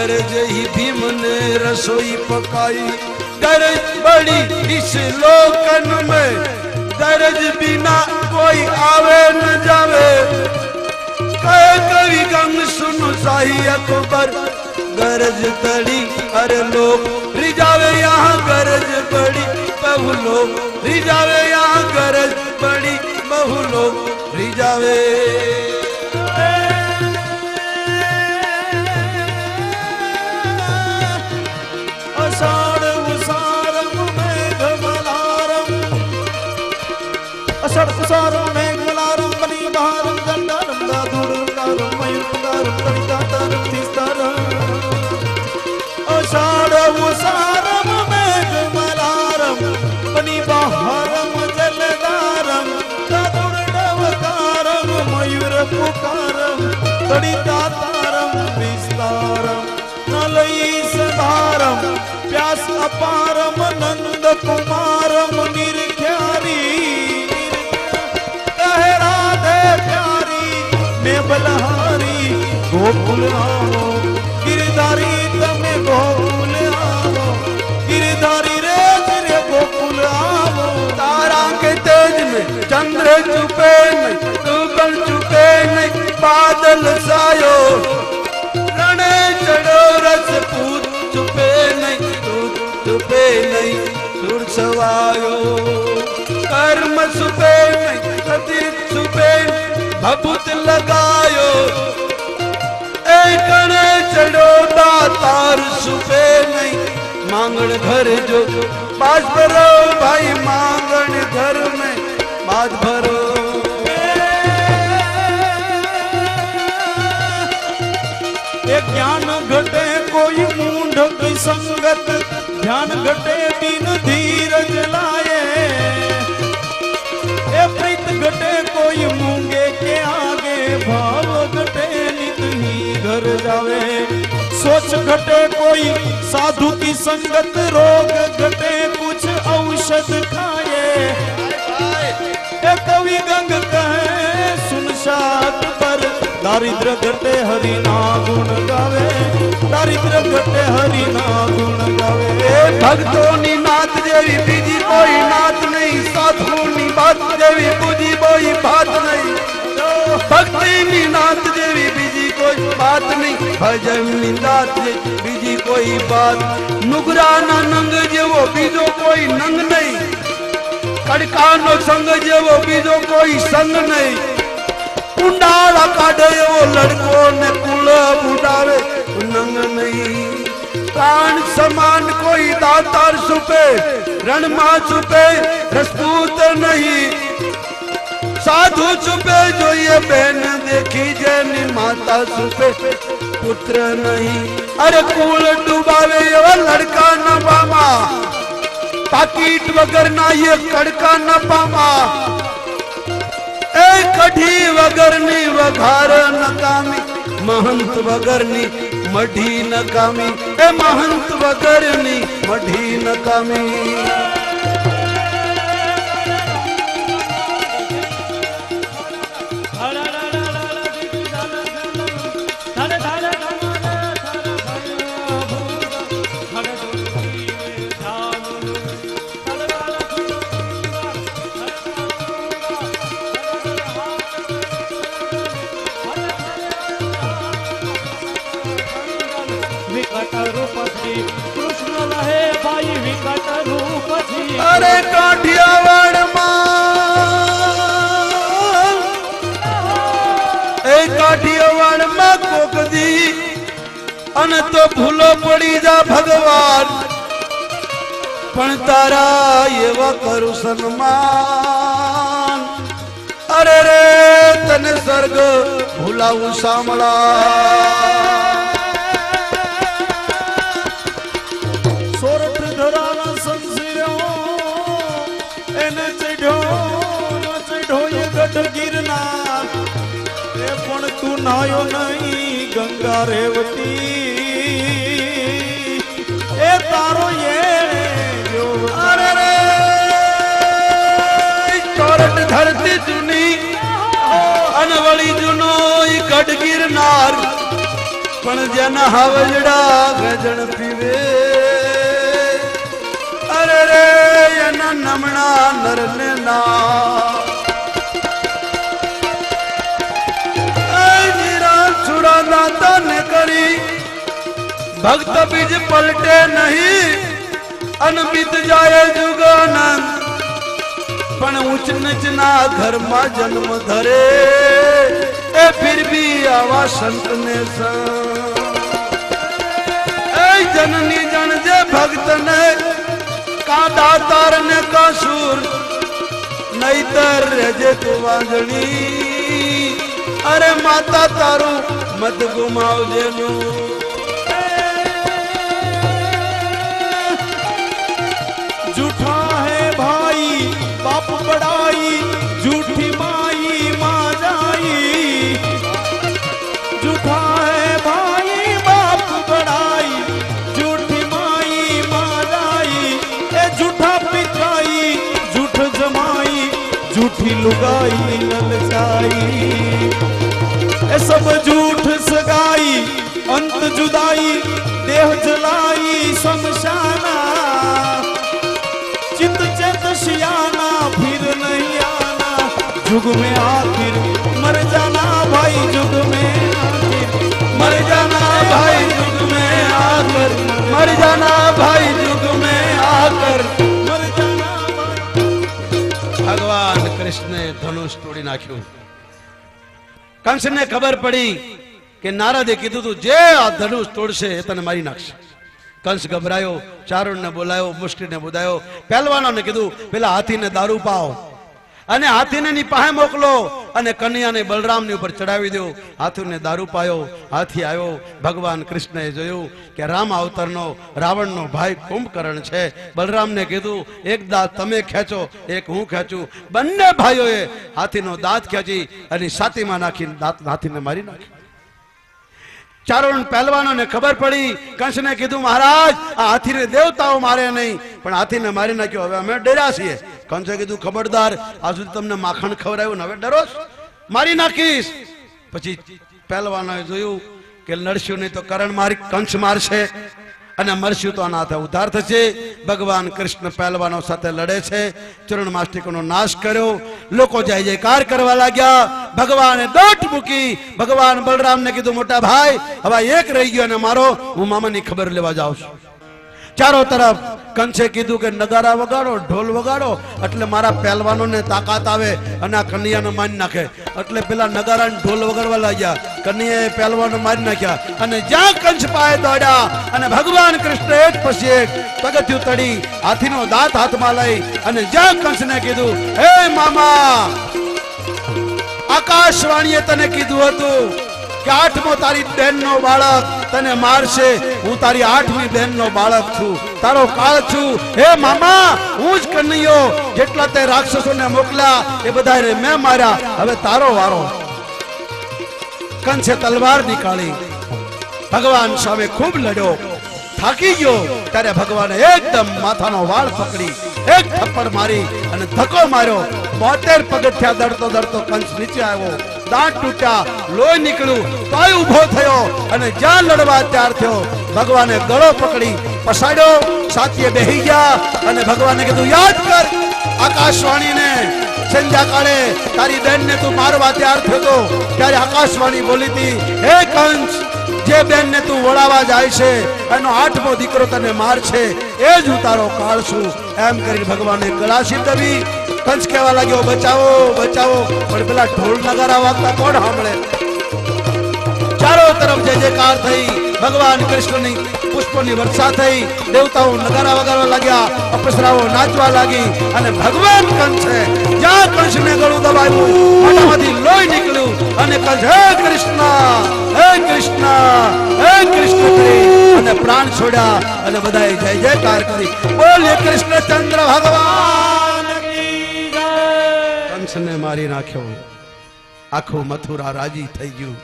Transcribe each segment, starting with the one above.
गरज ही भीम ने रसोई पकाई। गरज बड़ी इस लोकन में, गरज बिना कोई आवे न जावे। कहे कवि गंग सुनो शाही अकबर, गरज तड़ी अरे लोग रिजावे यहाँ गरज बड़ी बहु लोग रिजावे यहाँ गरज बड़ी बहु लोग रिजावे। अषाढ़ उसारम मेघ मलारम, अषाढ़ उसारम मेघ मलारम बनी बहारम गंगारम दादुरम मयूरम कवितारम तिस्तारम। अषाढ़ उसारम मेघ मलारम बनी बहारम जलदारम दादुरम मयूर पुकारम कवितारम विस्तारम। नलई सधारम प्यास अपारम नंद कुमारम निर्ख्यारी। कहे राधे प्यारी मैं बलहारी गोकुल आओ गिरधारी तमे गोकुल आओ। गिरधारी रे तेरे गोकुल आओ। तारा के तेज में चंद्र छुपे नहीं, गगन छुपे नहीं, बादल सायो रणे चढ़ो रस पूत छुपे नहीं, दूत छुपे नहीं, सुर सवायो कर्म छुपे नहीं, सती छुपे नहीं, भभूत लगायो। कणे चढ़ो दातार छुपे नहीं, मांगण घर जो बाज भरो भाई मांगण घर में बाज भरो। ज्ञान घटे कोई मूढ़ की संगत, ध्यान घटे दिन धीरज लाए। प्रीत घटे कोई मूंगे के आगे, भाव घटे नित ही घर जावे। सोच घटे कोई साधु की संगत, रोग घटे कुछ औषध खाए। कवि गंग कहे सुन सात पर, दारिद्र घटे हरि ना गुण गावे। दारिद्र घटे हरि ना गुण गावे। भक्तों नी नाथ जेवी बीजी कोई नाथ नहीं, साधुओं नी बात जेवी बुझी कोई बात नहीं। भक्ति नी नाथ जेवी बीजी कोई बात नहीं, भजन नी नाथ जेवी बीजी कोई बात। नुगरा ना नंग जेवो बीजो कोई नंग नहीं, कड़का नो संग जेवो बीजो कोई संग नहीं। कुंडाला काढ़े वो लड़को ने कुल बुढ़ावे नंग नहीं। प्राण समान कोई दातार छुपे, रण मां छुपे रसपूत नहीं। साधु छुपे जो ये बहन देखी जैनी माता छुपे पुत्र नहीं। अरे कुल डुबावे वो लड़का न पामा, पाकिट वगर ना ये कड़का न पामा। कढ़ी वगरनी वघार नकामी, महंत वगरनी मढ़ी नकामी। महंत वगरनी मढ़ी नकामी। कृष्ण लहे भाई विकट रूप जी। अरे काठियावाड़ काठियावाड़ में कोक दी अन तो भूलो पड़ी जा भगवान। पण तारा ये वा करू सन्मान। अरे रे तने स्वर्ग भूलाऊ सामला। गिरनार पण तू नायो नहीं गंगा रेवती। ए तारो ये जो अरे रे चौरट धरती चुनी अनवली जुनो गढ़ गिरनार। પણ જેના હાવજડા ગજણ પીવે અરે રે એના નમણા નરને ના છુરા દાતા ને કરી ભક્ત બીજ પલટે નહીં અનબીત જાય જુગાનંદ પણ ઉચ્ચ નીચના ઘરમાં જન્મ ધરે એ ફિર ભી આવા સંત ને એ જનની જણ જે ભક્ત ને કા દાતાર ને કા સુર નહીતર રેજે તું વાંજણી અરે માતા તારું મત ગુમાવજે નું झूठा है भाई बाप बड़ाई झूठी माई माँ जाई झूठा है भाई बाप बड़ाई झूठी माई माँ जाई ए झूठा पिताई झूठ जमाई झूठी लुगाई ललचाई ए सब झूठ सगाई अंत जुदाई देह जलाई शमशाना चित चेत शियाना फिर नहीं आना जुग में आखिर मर जाना भाई जुग में आखिर मर जाना भाई जुग में आकर मर जाना भाई जुग में आकर मर जाना भाई। भगवान कृष्ण धनुष तोड़ी नाख्યું કંસ ને ખબર પડી કે નારદે કીધું તું જે આ ધનુષ તોડશે એ તને મારી નાખશે કંસ ગભરાયો ચારણ ને બોલાયો મુષ્ટિ ને બોલાયો પહેલવાનો ને કીધું પેલા હાથીને દારૂ પાઓ અને હાથીને ની પાસે મોકલો અને કન્યાને બલરામની ઉપર ચડાવી દો હાથીને દારૂ પાયો હાથી આવ્યો ભગવાન કૃષ્ણએ જોયું કે રામ અવતારનો રાવણનો ભાઈ કુંભકર્ણ છે બલરામને કીધું એક દાંત તમે ખેંચો એક હું ખેંચું બંને ભાઈઓએ હાથીનો દાંત ખેંચી અને છાતીમાં નાખીને દાંત હાથીને મારી નાખી ચારણ પહેલવાનોને ખબર પડી કંસને કીધું મહારાજ આ હાથીને દેવતાઓ મારે નહીં પણ હાથીને મારી નાખ્યો હવે અમે ડર્યા છીએ કંસે કીધું ખબરદાર આ સુધી તમને માખણ ખવડાવ્યું ને હવે ડરો મારી નાખીશ પછી પહેલવાનોએ જોયું કે લડશું નહીં તો કરણ મારી કંસ મારશે અને મરશું તો આના હાથે ઉદ્ધાર થશે ભગવાન કૃષ્ણ પહેલવાનો સાથે લડે છે ચૂર્ણમાસ્ટિકોનો નાશ કર્યો લોકો જય જયકાર કરવા લાગ્યા ભગવાને દોટ મૂકી ભગવાન બલરામને કીધું મોટા ભાઈ હવે એક રહી ગયો અને મારો હું મામાની ખબર લેવા જાઉં છું ચારો તરફ કંસે કીધું કે નગારા વગાડો ઢોલ વગાડો એટલે મારા પહેલવાનોને તાકાત આવે અને આ કન્યાને મારી નાખે એટલે પેલા નગારા ઢોલ વગાડવા લાગ્યા કન્યાએ પહેલવાનો મારી નાખ્યા અને જ્યાં કંસ પાસે દોડ્યા અને ભગવાન કૃષ્ણ એક પછી એક પગથિયું તડી હાથીનો દાંત હાથમાં લઈ અને જ્યાં કંસને કીધું હે મામા આકાશવાણીએ તને કીધું હતું કે 8મો તારી બહેનનો બાળક તને મારશે હું તારી 8મી બહેનનો બાળક છું તારો કાળ છું હે મામા હું જ કન્હૈયો જેટલા તે રાક્ષસોને મોકલ્યા એ બધાને મેં માર્યા હવે તારો વારો કંસે તલવાર નીકાળી ભગવાન સામે ખૂબ લડ્યો થાકી ગયો ત્યારે ભગવાને એકદમ માથાનો વાળ પકડી એક થપ્પડ મારી અને ધક્કો માર્યો 72 પગથિયા દડતો દડતો કંસ નીચે આવ્યો દાંત તૂટ્યા લોહી નીકળ્યું તોય ઊભો થયો અને જ્યાં લડવા તૈયાર થયો ભગવાને ગળો પકડી પસાડ્યો સાથીએ બેહી ગયા અને ભગવાને કીધું યાદ કર આકાશવાણીને સંધ્યા કાળે તારી બહેનને તું મારવા તૈયાર થયો ત્યારે આકાશવાણી બોલી હતી હે કંસ જે બેનને તું વળાવા જાય છે એનો 8મો દીકરો તને મારશે એ જ હું તારો કાળ છું એમ કરીને ભગવાને ગળાશી દબી કંસ કહેવા લાગ્યો બચાવો બચાવો પણ પેલા ઢોલ નગારા વાગતા કોણ સાંભળે ચારો તરફ જય જયકાર થઈ ભગવાન કૃષ્ણની પુષ્પોની વર્ષા થઈ દેવતાઓ નગારા વગાડવા લાગ્યા અપ્સરાઓ નાચવા લાગી અને ભગવાન કંસે જ્યાં કંસને ગળું દબાવ્યું મોઢામાંથી લોહી નીકળ્યું અને કંસ હે કૃષ્ણ હે કૃષ્ણ હે કૃષ્ણ કરી અને પ્રાણ છોડ્યા અને બધાએ જય જયકાર કરી બોલીએ કૃષ્ણચંદ્ર ભગવાન કી જય કંસને મારી નાખ્યો આખું મથુરા રાજી થઈ ગયું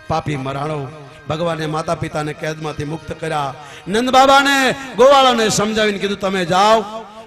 પાપી મરાણો ભગવાને માતા પિતાને કેદમાંથી મુક્ત કર્યા નંદ બાબાને ગોવાળાને સમજાવીને કીધું તમે જાઓ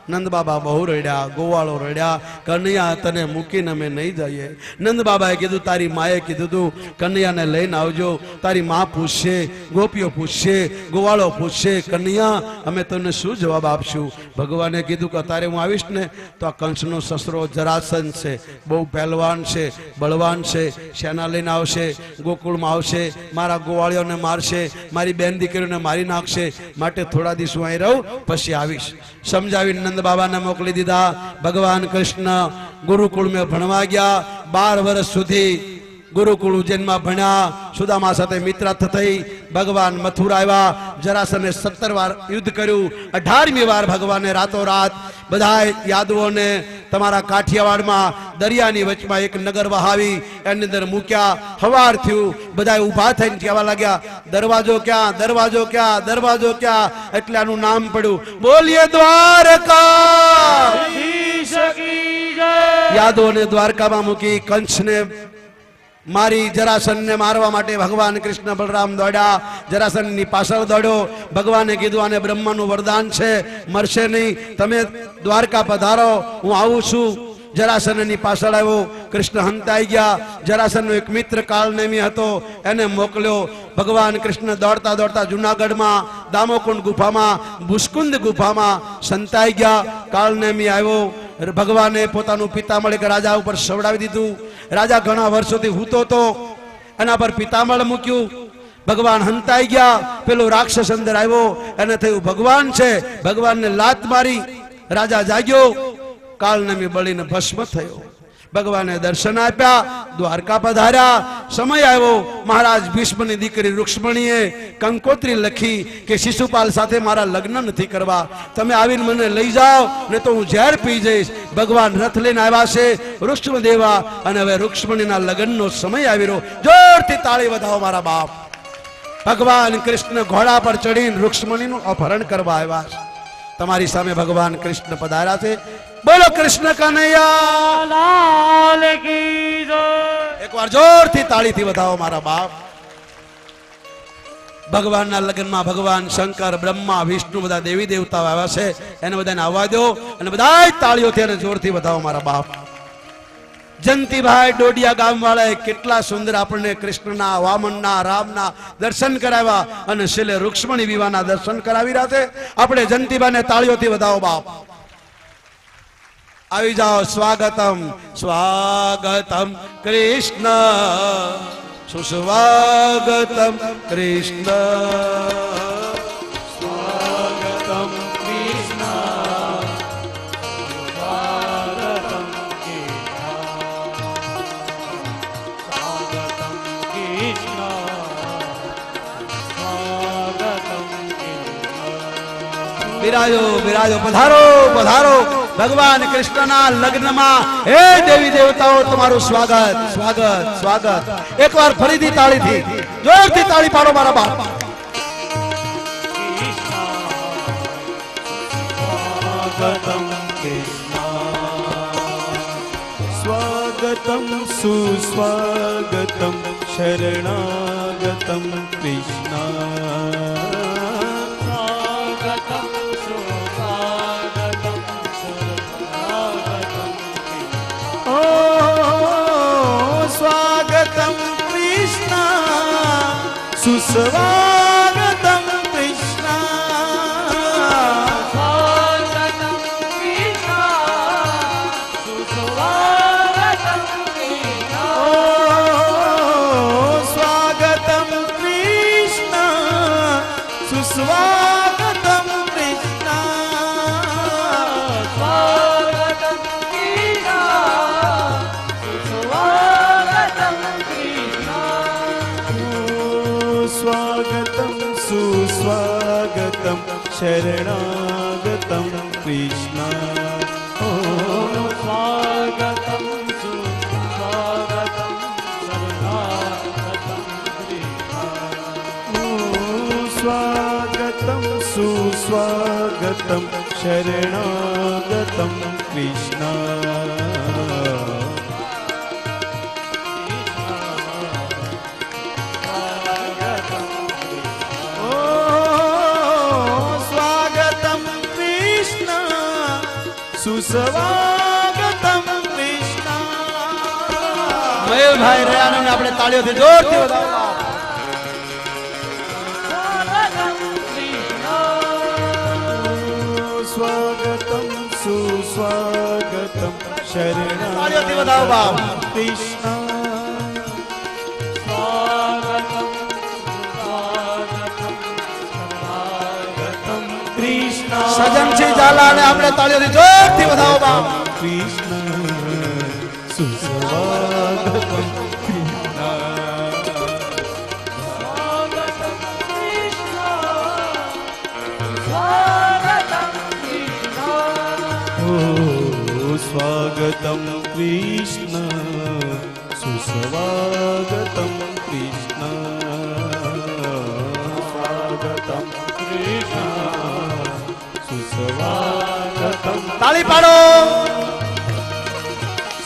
નંદ બાબા બહુ રડ્યા, ગોવાળો રડ્યા, કનૈયા તને મૂકીને અમે નહીં જઈએ. નંદ બાબાએ કીધું, તારી માએ કીધું તું કનૈયાને લઈને આવજો. તારી માં પૂછશે, ગોપીઓ પૂછશે, ગોવાળો પૂછશે, કનૈયા અમે તને શું જવાબ આપશું? ભગવાને કીધું કે તારે હું આવીશ ને તો આ કંસનો સસરો જરાસંધ છે, બહુ પહેલવાન છે, બળવાન છે, સેના લઈને આવશે, ગોકુળમાં આવશે, મારા ગોવાળીઓને મારશે, મારી બેન દીકરીઓને મારી નાખશે, માટે થોડા દિવસ હું અહીં રહું, પછી આવીશ. સમજાવીને નંદ બાબાને મોકલી દીધા. ભગવાન કૃષ્ણ ગુરુકુળમાં ભણવા ગયા. 12 વર્ષ સુધી ગુરુકુળ ઉજ્જૈનમાં ભણ્યા. સુદામા સાથે મિત્રતા થઈ. ભગવાન મથુરા આવ્યા. જરાસંધે 17 વાર યુદ્ધ કર્યું. 18મી વાર ભગવાને રાતોરાત બધા યાદવોને તમારા કાઠિયાવાડમાં દરિયાની વચમાં એક નગર વહાવી, એની અંદર મૂક્યા. હવાર થયું, બધા ઊભા થઈને કહેવા લાગ્યા, દરવાજો ક્યાં, દરવાજો ક્યાં, દરવાજો ક્યાં? એટલે આનું નામ પડ્યું, બોલીએ દ્વારકા. યાદવોને દ્વારકામાં મૂકી. કંસને મારી જરાસંધને મારવા માટે ભગવાન કૃષ્ણ બલરામ દોડ્યા. જરાસંધની પાછળ દોડ્યો. ભગવાને કીધું આને બ્રહ્માનું વરદાન છે, મરશે નહીં, તમે દ્વારકા પધારો, હું આવું છું. જરાસંધની પાછળ આવ્યો. કૃષ્ણ હંતાઈ ગયા. જરાસંધનો એક મિત્ર કાળનેમી હતો, એને મોકલ્યો. ભગવાન કૃષ્ણ દોડતા દોડતા જુનાગઢમાં દામોકુંડ ગુફામાં, ભુષ્કુંદ ગુફામાં સંતાઈ ગયા. કાળનેમી આવ્યો. ભગવાને પોતાનું પિતામળ એક રાજા ઉપર સવડાવી દીધું. રાજા ઘણા વર્ષોથી હૂતો હતો, એના પર પિતામળ મૂક્યું. ભગવાન હંતાઈ ગયા. પેલો રાક્ષસ અંદર આવ્યો, એને થયું ભગવાન છે, ભગવાનને લાત મારી. રાજા જાગ્યો. કાળનેમી બળીને ભસ્મ થયો. ભગવાને દર્શન આપ્યા. દ્વારકા પધાર્યા. સમય આવ્યો. મહારાજ ભીષ્મની દીકરી રૂક્ષ્મણીએ કંકોત્રી લખી કે શિશુપાલ સાથે મારા લગ્ન નથી કરવા, તમે આવીને મને લઈ જાઓ, ને તો હું ઝેર પી જઈશ. ભગવાન રથ લઈને આવ્યા છે ઋષ્મદેવા, અને હવે રૂક્ષ્મણીના લગ્નનો સમય આવી રહ્યો. જોરથી તાળી વધાવો મારા બાપ. ભગવાન કૃષ્ણ ઘોડા પર ચડીને રૂક્ષ્મણીનું અપહરણ કરવા આવ્યા છે. તમારી સામે ભગવાન કૃષ્ણ પધાર્યા છે. બોલો કૃષ્ણ કનૈયા લાલ કી જય. એકવાર જોરથી તાળીથી વધાવો મારા બાપ. ભગવાનના લગ્નમાં ભગવાન શંકર, બ્રહ્મા, વિષ્ણુ, બધા દેવી દેવતાઓ આવ્યા છે. એને બધાને આવવા દો અને બધા તાળીઓથી અને જોરથી વધાવો મારા બાપ. જંતીભાઈ ડોડિયા ગામ વાળાએ કેટલા સુંદર આપણને કૃષ્ણના, વામનના, રામના દર્શન કરાવ્યા, અને છેલ્લે રૂક્ષ્મણી વિવાહના દર્શન કરાવી રહ્યા છે. આપણે જંતીભાઈને તાળીઓથી વધાવો બાપ. આવી જાઓ. સ્વાગતમ સ્વાગતમ કૃષ્ણ, સુસ્વાગતમ કૃષ્ણ, સ્વાગતમ કૃષ્ણ, સ્વાગતમ બિરાજો બિરાજો. પધારો પધારો. ભગવાન કૃષ્ણના લગ્નમાં હે દેવી દેવતાઓ, તમારું સ્વાગત સ્વાગત સ્વાગત. એકવાર ફરીથી તાળીથી જોરથી તાળી પાડો મારા બાપ. સ્વાગતમ સ્વાગતમ સુસ્વાગતમ શરણાગતમ કૃષ્ણ. સ્વાગતમ કૃષ્ણ, સુસ્વાગતમ કૃષ્ણ, સ્વાગતમ કૃષ્ણ, સુસ્વાગતમ કૃષ્ણ, સ્વાગતમ કૃષ્ણ, સુસ્વાગતમ સુસ્વાગતમ શરણાગતમ કૃષ્ણ. સ્વાગતમ સુસ્વાગતમ શરણાગતમ કૃષ્ણ. સ્વાગતમ સુસ્વાગતમ શરણાગતમ કૃષ્ણ. સુસ્વાગતમ કૃષ્ણ. મયુરભાઈ રયાનંદ આપણે તાળીઓથી જોરથી વધાવો. સ્વાગતમ સુસ્વાગતમ તાળીઓથી વધાવો બાપ. શરણાગતમ કૃષ્ણ. કૃષ્ણ સજનસિંહ ઝાલા અને આપણે તાળીઓથી જોરથી વધાવો બાપ. કૃષ્ણ સુસ્વાગતમ સ્વાગતમ કૃષ્ણ સુસ્વાગતમ કૃષ્ણ સ્વાગતમ કૃષ્ણ સુસ્વાગતમ તાળી પાડો.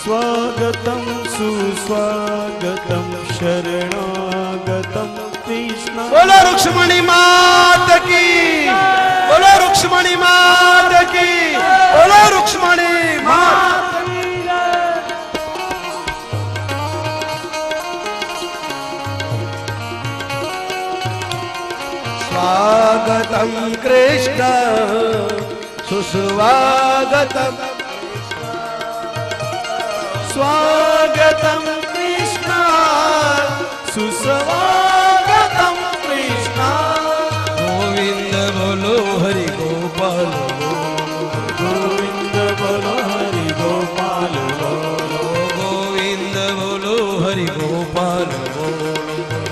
સ્વાગતમ સુસ્વાગતમ શરણાગતમ કૃષ્ણ. બોલો રૂક્ષ્મણી માત કી, બોલો રૂક્ષ્મણી માત કી, બોલો રૂક્ષ્મણી માત. સ્વાગતમ કૃષ્ણ સુસ્વાગતમ. સ્વાગતમ કૃષ્ણ સુસ્વાગતમ કૃષ્ણ. ગોવિંદ બોલો હરિ ગોપાલ ગોવિંદ બોલો હરિ ગોપાલ બોલો. ગોવિંદ બોલો હરિ ગોપાલ બોલો.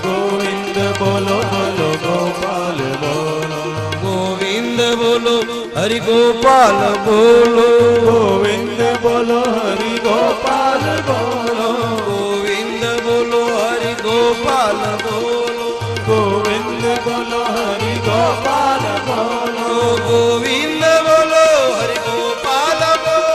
ગોવિંદ બોલો બોલો ગોપાલ બોલો. ગોવિંદ બોલો હરિ ગોપાલ બોલો. ગોવિંદ બોલો હરિ ગોપાલ બોલો. ગોવિંદ બોલો હરિ ગોપાલ બોલો. ગોવિંદ બોલો હરિ ગોપાલ બોલો. ગોવિંદ બોલો હરિ ગોપાલ બોલો.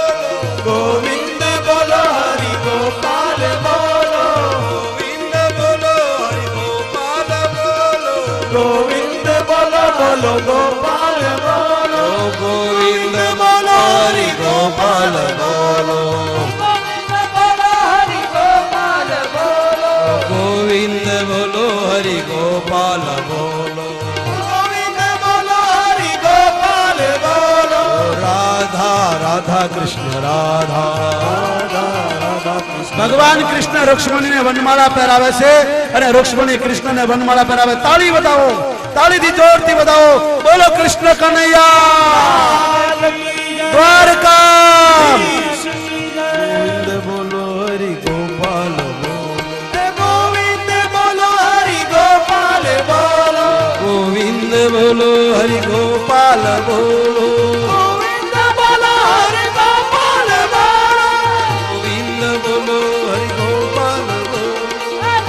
ગોવિંદ બોલો હરિ ગોપાલ બોલો. ગોવિંદ બોલો હરિ ગોપાલ બોલો. ગોવિંદ બોલો બોલો ગોપાલ બોલો. ગોવિંદ બોલો હરિ ગોપાલ બોલો. ગોવિંદ બોલો હરિ ગોપાલ બોલો. ગોવિંદ બોલો હરિ ગોપાલ બોલો. રાધા રાધા કૃષ્ણ રાધા. રાધા રાધા કૃષ્ણ. ભગવાન કૃષ્ણ રૂક્ષ્મણીને વનમાળા પહેરાવે છે અને રૂક્ષ્મણી કૃષ્ણને વનમાળા પહેરાવે. તાળી બતાવો, તાળીથી જોરથી બતાવો. બોલો કૃષ્ણ કનૈયા દ્વારકા. ગોવિંદ બોલો હરિ ગોપાલ બોલો. ગોવિંદ બોલો હરિ ગોપાલ બોલો. ગોવિંદ બોલો હરિ ગોપાલ બોલો. ગોવિંદ બોલો હરિ ગોપાલ બોલો. ગોવિંદ બોલો હરિ ગોપાલ બોલો.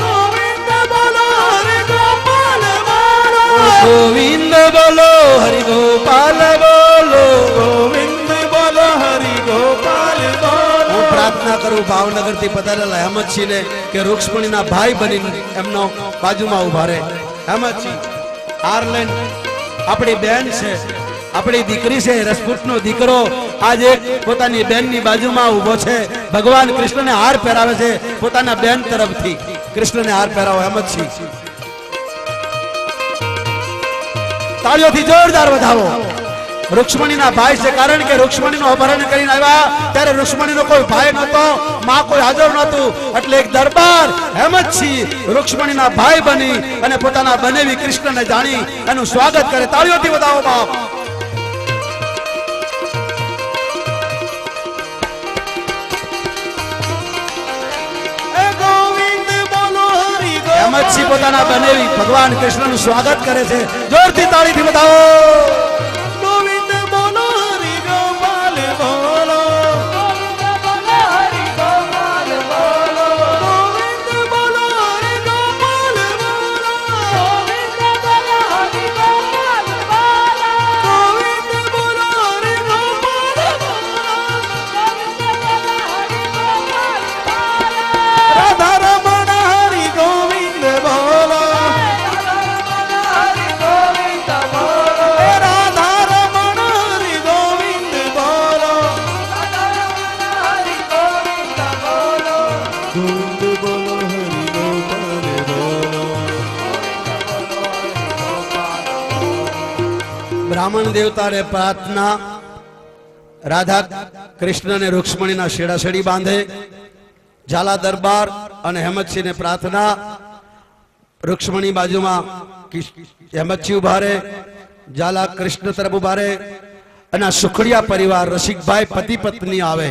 ગોવિંદ બોલો હરિ ગોપાલ બોલો. ગોવિંદ બોલો હરિ ગોપાલ બોલો. ગોવિંદ બોલો હરિ ગોપાલ બોલો. હું પ્રાર્થના કરું ભાવનગર થી પધારેલા હેમંતસિંહ ને કે રૂક્ષ્મણીના ભાઈ બની એમનો બાજુમાં ઉભા રહે. હેમંતસિંહ આર્લેન્ડ આપણી બેન છે, આપણી દીકરી છે, રસપૂતનો દીકરો આજે પોતાની બેનની બાજુમાં ઊભો છે. ભગવાન કૃષ્ણને હાર પહેરાવે છે પોતાના બેન તરફથી. કૃષ્ણને હાર પહેરાવો હેમંતસિંહ. તાળીઓથી જોરદાર વધાવો. રૂક્ષ્મણીના ભાઈ છે, કારણ કે રૂક્ષ્મણીનું અપહરણ કરીને આવ્યા ત્યારે રૂક્ષ્મણીનો કોઈ ભાઈ નહોતો, માં કોઈ હાજર નહોતું, એટલે એક દરબાર હેમંતસિંહ રૂક્ષ્મણીના ભાઈ બની અને પોતાના બનેવી કૃષ્ણને જાણી એનું સ્વાગત કરે. તાળીઓથી વધાવો બાપ. ગોવિંદ બોલો હરિ ગોપાલ. હેમંતસિંહ પોતાના બનેવી ભગવાન કૃષ્ણનું સ્વાગત કરે છે. જોરથી તાળીથી વધાવો. ગોવિંદ બોલો હરિ ગોપાલ બોલો. ગોવિંદ બોલો હરિ ગોપાલ બોલો. ગોવિંદ બોલો હરિ ગોપાલ બોલો. ગોવિંદ બોલો હરિ ગોપાલ બોલો. ગોવિંદ બોલો હરિ ગોપાલ બોલો. રાધા રમણ હરિ ગોવિંદ બોલો. રાધા બ્રાહ્મણ દેવતાને પ્રાર્થના, રાધા કૃષ્ણ અને રૂક્ષ્મણીના શેડાશેડી બાંધે. ઝાલા દરબાર અને હેમંતસિંહને પ્રાર્થના, રૂક્ષ્મણી બાજુમાં હેમંતસિંહ ઉભા રહે, ઝાલા કૃષ્ણ તરફ ઉભા રહે અને આ સુખડિયા પરિવાર રસિકભાઈ પતિ પત્ની આવે.